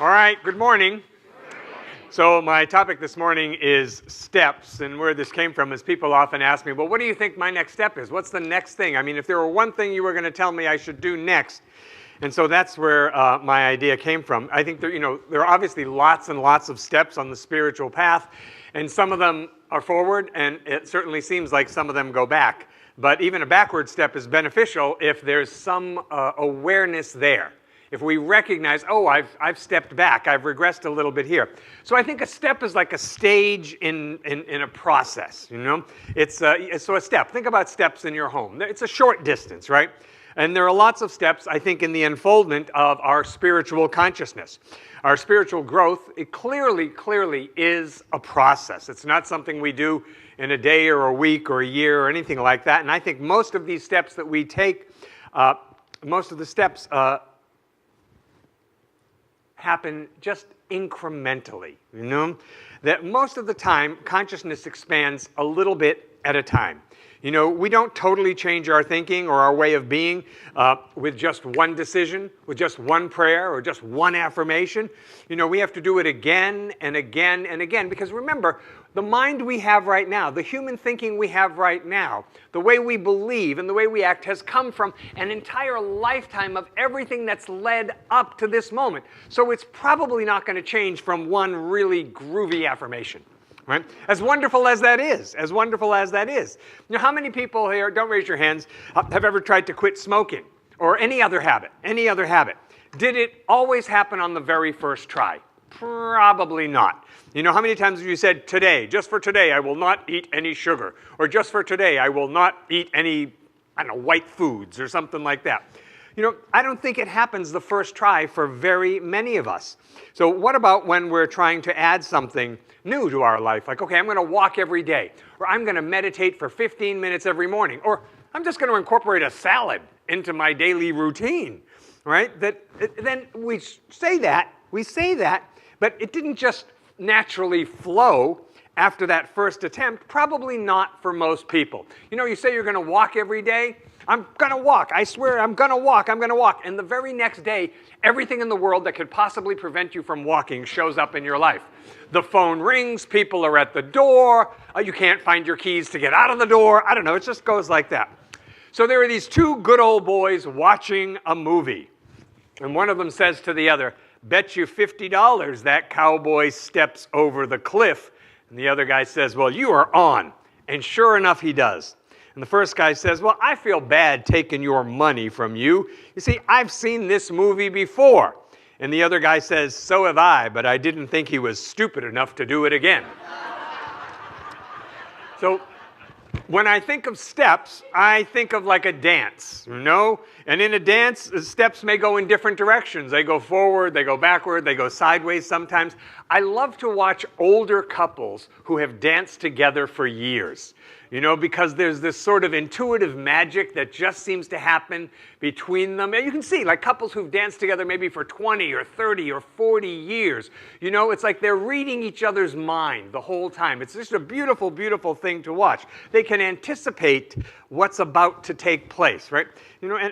All right, good morning. So my topic this morning is steps, and where this came from is people often ask me, well, what do you think my next step is? What's the next thing? I mean, if there were one thing you were going to tell me I should do next, and so that's where my idea came from. I think there are obviously lots and lots of steps on the spiritual path, and some of them are forward, and it certainly seems like some of them go back. But even a backward step is beneficial if there's some awareness there. If we recognize, oh, I've stepped back, I've regressed a little bit here. So I think a step is like a stage in a process, you know? So a step, think about steps in your home. It's a short distance, right? And there are lots of steps, I think, in the unfoldment of our spiritual consciousness. Our spiritual growth, it clearly is a process. It's not something we do in a day or a week or a year or anything like that. And I think most of these steps that we take, most of the steps happen just incrementally, you know? That most of the time, consciousness expands a little bit at a time. You know, we don't totally change our thinking or our way of being with just one decision, with just one prayer, or just one affirmation. You know, we have to do it again and again and again, because remember, the mind we have right now, the human thinking we have right now, the way we believe and the way we act has come from an entire lifetime of everything that's led up to this moment. So it's probably not going to change from one really groovy affirmation. Right? As wonderful as that is, as wonderful as that is. You know, how many people here, don't raise your hands, have ever tried to quit smoking or any other habit, Did it always happen on the very first try? Probably not. You know, how many times have you said, today, just for today, I will not eat any sugar, or just for today, I will not eat any, I don't know, white foods or something like that? You know, I don't think it happens the first try for very many of us. So what about when we're trying to add something new to our life? Like, okay, I'm going to walk every day, or I'm going to meditate for 15 minutes every morning, or I'm just going to incorporate a salad into my daily routine, right? Then we say that, but it didn't just naturally flow after that first attempt, probably not for most people. You know, you say you're going to walk every day. I'm going to walk. I swear I'm going to walk. And the very next day, everything in the world that could possibly prevent you from walking shows up in your life. The phone rings. People are at the door. You can't find your keys to get out of the door. I don't know. It just goes like that. So there are these two good old boys watching a movie. And one of them says to the other, bet you $50 that cowboy steps over the cliff. And the other guy says, well, you are on. And sure enough, he does. And the first guy says, well, I feel bad taking your money from you. You see, I've seen this movie before. And the other guy says, so have I, but I didn't think he was stupid enough to do it again. So when I think of steps, I think of like a dance, you know? And in a dance, the steps may go in different directions. They go forward, they go backward, they go sideways sometimes. I love to watch older couples who have danced together for years. You know, because there's this sort of intuitive magic that just seems to happen between them. And you can see, like couples who've danced together maybe for 20 or 30 or 40 years. You know, it's like they're reading each other's mind the whole time. It's just a beautiful, beautiful thing to watch. They can anticipate what's about to take place, right? You know,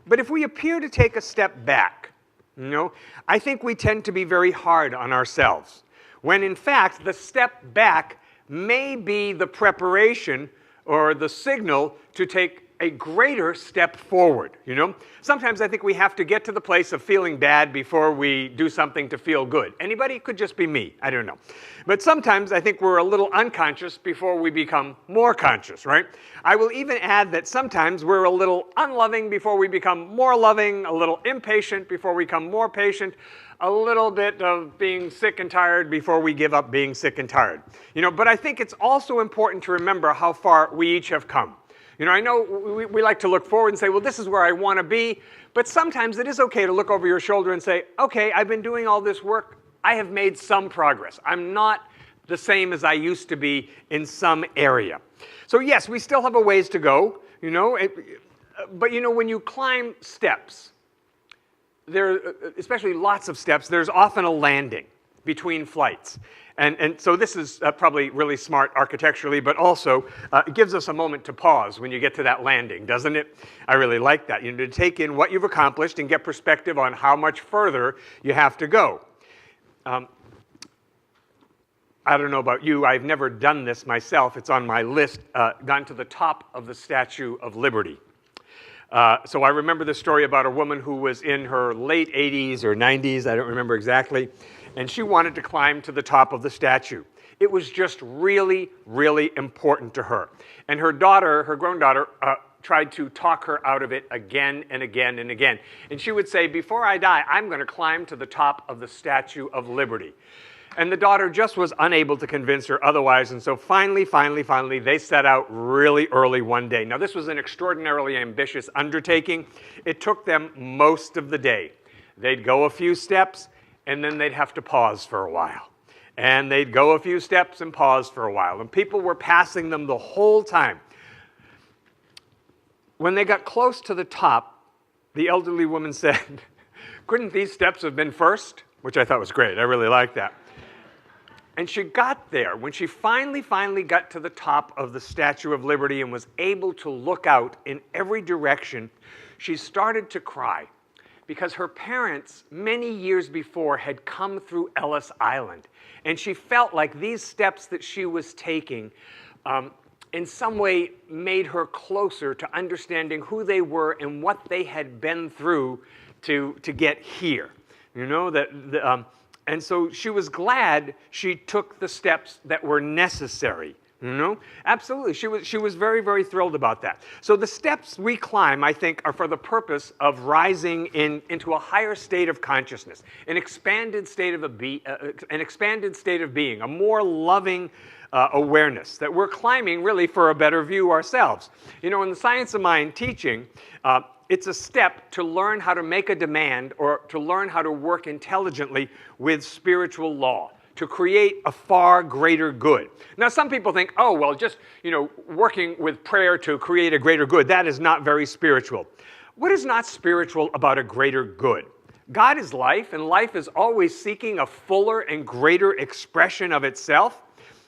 but if we appear to take a step back, you know, I think we tend to be very hard on ourselves. When in fact, the step back may be the preparation or the signal to take a greater step forward, you know? Sometimes I think we have to get to the place of feeling bad before we do something to feel good. Anybody? It could just be me. I don't know. But sometimes I think we're a little unconscious before we become more conscious, right? I will even add that sometimes we're a little unloving before we become more loving, a little impatient before we become more patient, a little bit of being sick and tired before we give up being sick and tired. You know, but I think it's also important to remember how far we each have come. You know, I know we like to look forward and say, well, this is where I want to be. But sometimes it is okay to look over your shoulder and say, okay, I've been doing all this work. I have made some progress. I'm not the same as I used to be in some area. So yes, we still have a ways to go, you know. But you know, when you climb steps, there, especially lots of steps, there's often a landing between flights. And so this is probably really smart architecturally, but also it gives us a moment to pause when you get to that landing, doesn't it? I really like that. You know, to take in what you've accomplished and get perspective on how much further you have to go. I don't know about you, I've never done this myself. It's on my list, gone to the top of the Statue of Liberty. So I remember the story about a woman who was in her late 80s or 90s, I don't remember exactly, and she wanted to climb to the top of the statue. It was just really, really important to her. And her daughter, her grown daughter, tried to talk her out of it again and again and again. And she would say, before I die, I'm going to climb to the top of the Statue of Liberty. And the daughter just was unable to convince her otherwise, and so finally, they set out really early one day. Now, this was an extraordinarily ambitious undertaking. It took them most of the day. They'd go a few steps, and then they'd have to pause for a while. And they'd go a few steps and pause for a while, and people were passing them the whole time. When they got close to the top, the elderly woman said, couldn't these steps have been first? Which I thought was great. I really liked that. And she got there. When she finally got to the top of the Statue of Liberty and was able to look out in every direction, she started to cry because her parents, many years before, had come through Ellis Island. And she felt like these steps that she was taking in some way made her closer to understanding who they were and what they had been through to get here. You know, and so she was glad she took the steps that were necessary. You know? Absolutely. She was very, very thrilled about that. So the steps we climb, I think, are for the purpose of rising into a higher state of consciousness, an expanded state of being, a more loving awareness, that we're climbing really for a better view ourselves. You know, in the Science of Mind teaching, it's a step to learn how to make a demand or to learn how to work intelligently with spiritual law, to create a far greater good. Now, some people think, oh, well, just, you know, working with prayer to create a greater good, that is not very spiritual. What is not spiritual about a greater good? God is life, and life is always seeking a fuller and greater expression of itself,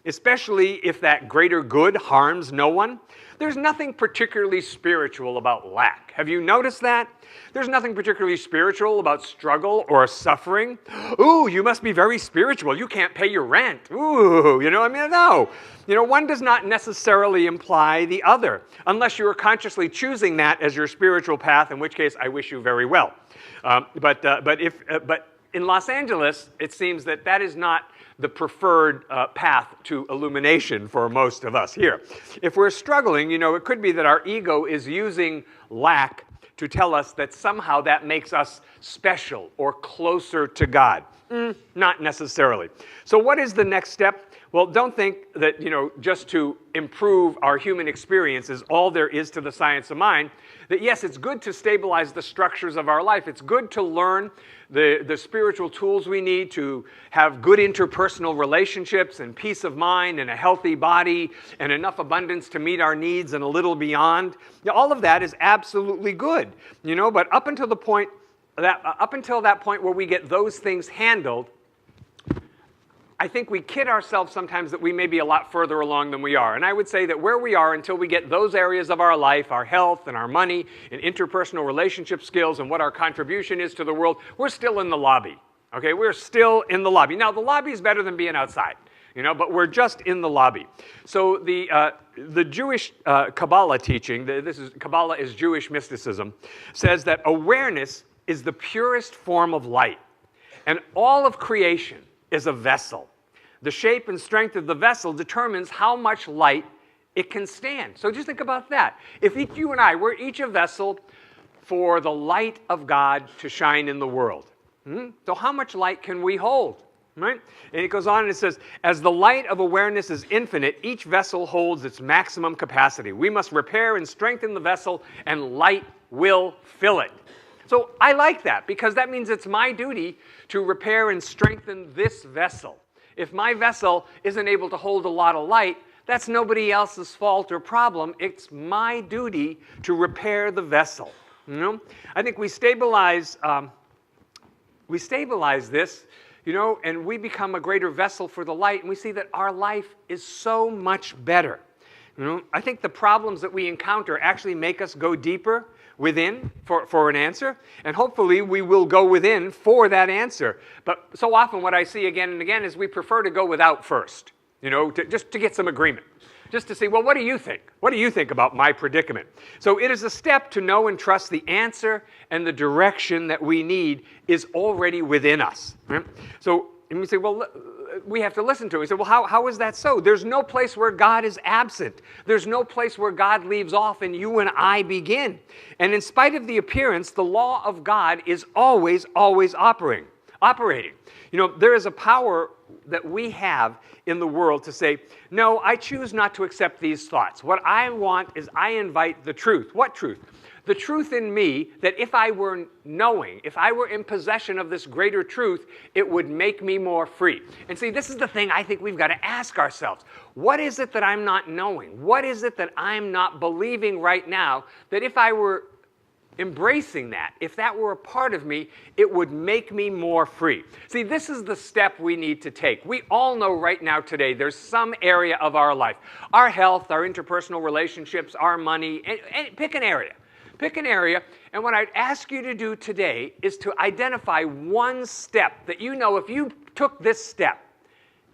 especially if that greater good harms no one. There's nothing particularly spiritual about lack. Have you noticed that? There's nothing particularly spiritual about struggle or suffering. Ooh, you must be very spiritual. You can't pay your rent. Ooh, you know, I mean, no. You know, one does not necessarily imply the other, unless you are consciously choosing that as your spiritual path, in which case I wish you very well. But in Los Angeles, it seems that that is not the preferred path to illumination for most of us here. If we're struggling, you know, it could be that our ego is using lack to tell us that somehow that makes us special or closer to God. Not necessarily. So what is the next step? Well, don't think that, you know, just to improve our human experience is all there is to the science of mind. That yes, it's good to stabilize the structures of our life. It's good to learn the spiritual tools we need to have good interpersonal relationships and peace of mind and a healthy body and enough abundance to meet our needs and a little beyond. Now, all of that is absolutely good, you know, but up until that point where we get those things handled, I think we kid ourselves sometimes that we may be a lot further along than we are. And I would say that where we are until we get those areas of our life, our health and our money and interpersonal relationship skills and what our contribution is to the world, we're still in the lobby. Okay, we're still in the lobby. Now, the lobby is better than being outside, you know, but we're just in the lobby. So the Jewish Kabbalah teaching, Kabbalah is Jewish mysticism, says that awareness is the purest form of light. And all of creation is a vessel. The shape and strength of the vessel determines how much light it can stand. So just think about that. If you and I, we're each a vessel for the light of God to shine in the world. So how much light can we hold? Right? And it goes on and it says, as the light of awareness is infinite, each vessel holds its maximum capacity. We must repair and strengthen the vessel, and light will fill it. So I like that, because that means it's my duty to repair and strengthen this vessel. If my vessel isn't able to hold a lot of light, that's nobody else's fault or problem. It's my duty to repair the vessel. You know? I think we stabilize this, and we become a greater vessel for the light, and we see that our life is so much better. I think the problems that we encounter actually make us go deeper within for an answer, and hopefully we will go within for that answer. But so often what I see again and again is we prefer to go without first, just to get some agreement. Just to say, well, what do you think? What do you think about my predicament? So it is a step to know and trust the answer and the direction that we need is already within us. Right? So and we say, well, we have to listen to it. We say, well, how is that so? There's no place where God is absent. There's no place where God leaves off and you and I begin. And in spite of the appearance, the law of God is always operating. There is a power that we have in the world to say, no, I choose not to accept these thoughts. What I want is I invite the truth. What truth? The truth in me that if I were knowing, if I were in possession of this greater truth, it would make me more free. And see, this is the thing I think we've got to ask ourselves. What is it that I'm not knowing? What is it that I'm not believing right now that if I were embracing that, if that were a part of me, it would make me more free? See, this is the step we need to take. We all know right now today there's some area of our life, our health, our interpersonal relationships, our money, and pick an area. Pick an area, and what I'd ask you to do today is to identify one step that if you took this step,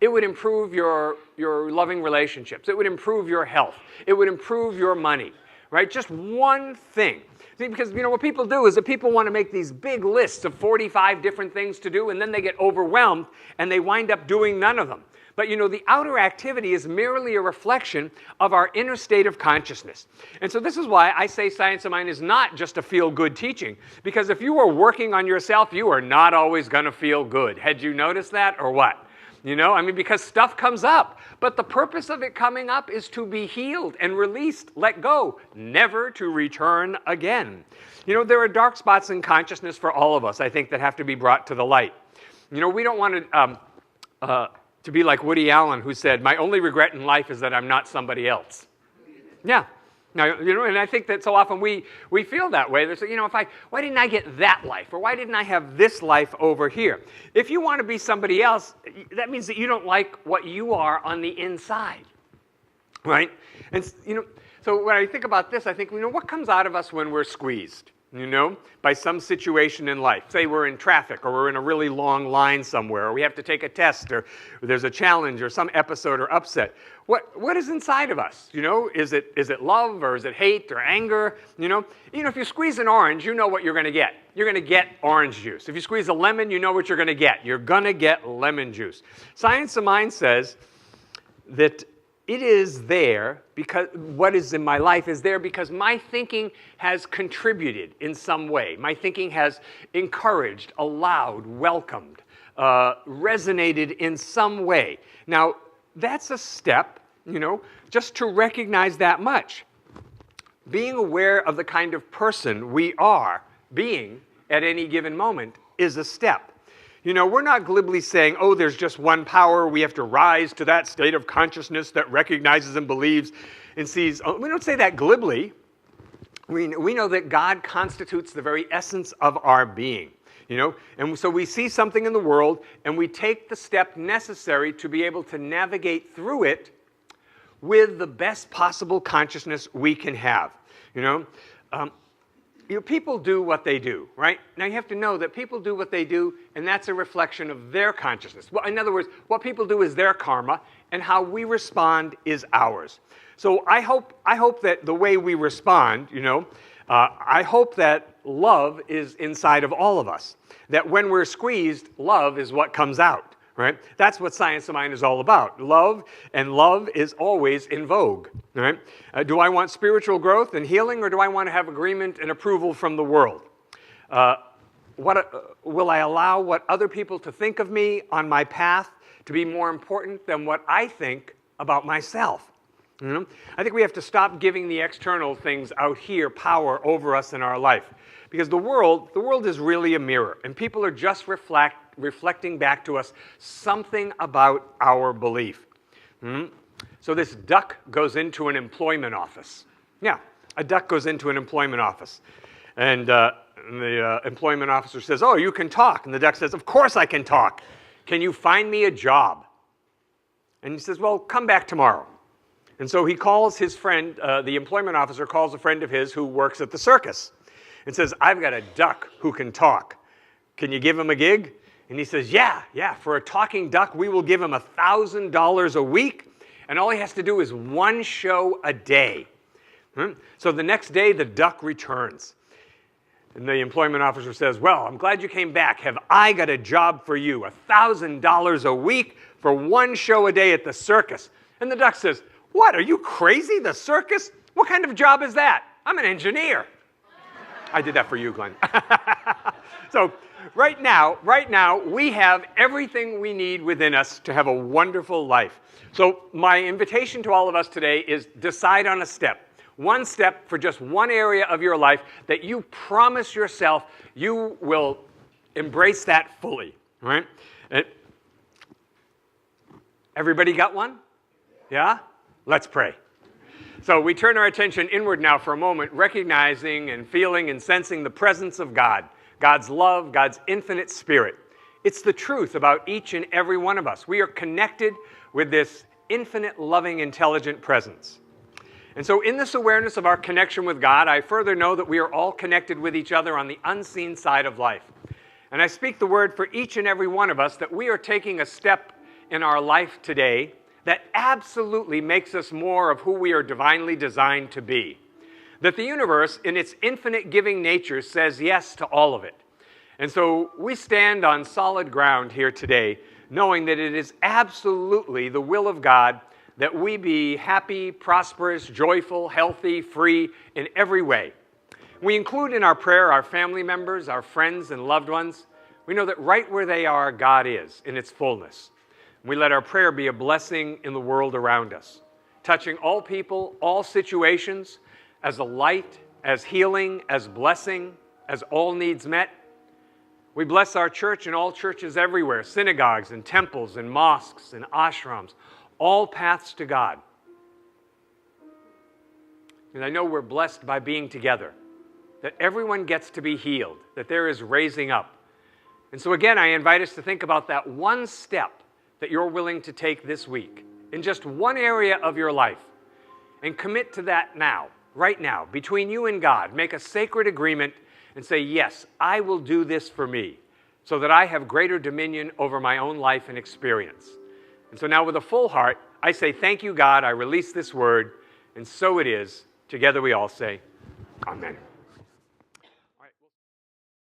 it would improve your loving relationships. It would improve your health. It would improve your money, right? Just one thing. See, because what people do is that people want to make these big lists of 45 different things to do, and then they get overwhelmed, and they wind up doing none of them. But the outer activity is merely a reflection of our inner state of consciousness. And so this is why I say Science of Mind is not just a feel-good teaching. Because if you are working on yourself, you are not always going to feel good. Had you noticed that or what? Because stuff comes up. But the purpose of it coming up is to be healed and released, let go, never to return again. There are dark spots in consciousness for all of us, I think, that have to be brought to the light. We don't want to be like Woody Allen, who said, my only regret in life is that I'm not somebody else. Yeah. Now, and I think that so often we feel that way. They say, why didn't I get that life? Or why didn't I have this life over here? If you want to be somebody else, that means that you don't like what you are on the inside, right? And, so when I think about this, I think, what comes out of us when we're squeezed? By some situation in life. Say we're in traffic, or we're in a really long line somewhere, or we have to take a test, or there's a challenge, or some episode or upset. What is inside of us? Is it love, or is it hate, or anger? If you squeeze an orange, you know what you're going to get. You're going to get orange juice. If you squeeze a lemon, you know what you're going to get. You're going to get lemon juice. Science of Mind says that it is there because what is in my life is there because my thinking has contributed in some way. My thinking has encouraged, allowed, welcomed, resonated in some way. Now, that's a step, just to recognize that much. Being aware of the kind of person we are being at any given moment is a step. We're not glibly saying, oh, there's just one power. We have to rise to that state of consciousness that recognizes and believes and sees. We don't say that glibly. We know that God constitutes the very essence of our being. And so we see something in the world, and we take the step necessary to be able to navigate through it with the best possible consciousness we can have. People do what they do, right? Now you have to know that people do what they do, and that's a reflection of their consciousness. Well, in other words, what people do is their karma, and how we respond is ours. So I hope that the way we respond, I hope that love is inside of all of us. That when we're squeezed, love is what comes out. Right? That's what Science of Mind is all about. Love, and love is always in vogue. Right? Do I want spiritual growth and healing, or do I want to have agreement and approval from the world? Will I allow what other people to think of me on my path to be more important than what I think about myself? I think we have to stop giving the external things out here power over us in our life. Because the world is really a mirror, and people are just reflecting back to us something about our belief. So this duck goes into an employment office. Yeah, a duck goes into an employment office. And the employment officer says, oh, you can talk. And the duck says, of course I can talk. can you find me a job? And he says, well, come back tomorrow. And so he calls his friend, the employment officer calls a friend of his who works at the circus and says, I've got a duck who can talk. Can you give him a gig? And he says, yeah, for a talking duck, we will give him $1,000 a week, and all he has to do is one show a day. So the next day, the duck returns. And the employment officer says, well, I'm glad you came back. Have I got a job for you? $1,000 a week for one show a day at the circus. And the duck says, what, are you crazy? The circus? What kind of job is that? I'm an engineer. I did that for you, Glenn. So right now, we have everything we need within us to have a wonderful life. So my invitation to all of us today is decide on a step. One step for just one area of your life that you promise yourself you will embrace that fully. Right? Everybody got one? Yeah? Let's pray. So we turn our attention inward now for a moment, recognizing and feeling and sensing the presence of God, God's love, God's infinite spirit. It's the truth about each and every one of us. We are connected with this infinite, loving, intelligent presence. And so in this awareness of our connection with God, I further know that we are all connected with each other on the unseen side of life. And I speak the word for each and every one of us that we are taking a step in our life today that absolutely makes us more of who we are divinely designed to be. That the universe, in its infinite giving nature, says yes to all of it. And so we stand on solid ground here today, knowing that it is absolutely the will of God that we be happy, prosperous, joyful, healthy, free in every way. We include in our prayer our family members, our friends and loved ones. We know that right where they are, God is in its fullness. We let our prayer be a blessing in the world around us, touching all people, all situations, as a light, as healing, as blessing, as all needs met. We bless our church and all churches everywhere, synagogues and temples and mosques and ashrams, all paths to God. And I know we're blessed by being together, that everyone gets to be healed, that there is raising up. And so again, I invite us to think about that one step that you're willing to take this week in just one area of your life, and commit to that now, right now, between you and God. Make a sacred agreement and say, yes, I will do this for me, so that I have greater dominion over my own life and experience. And so now with a full heart, I say, thank you, God, I release this word, and so it is. Together we all say, amen.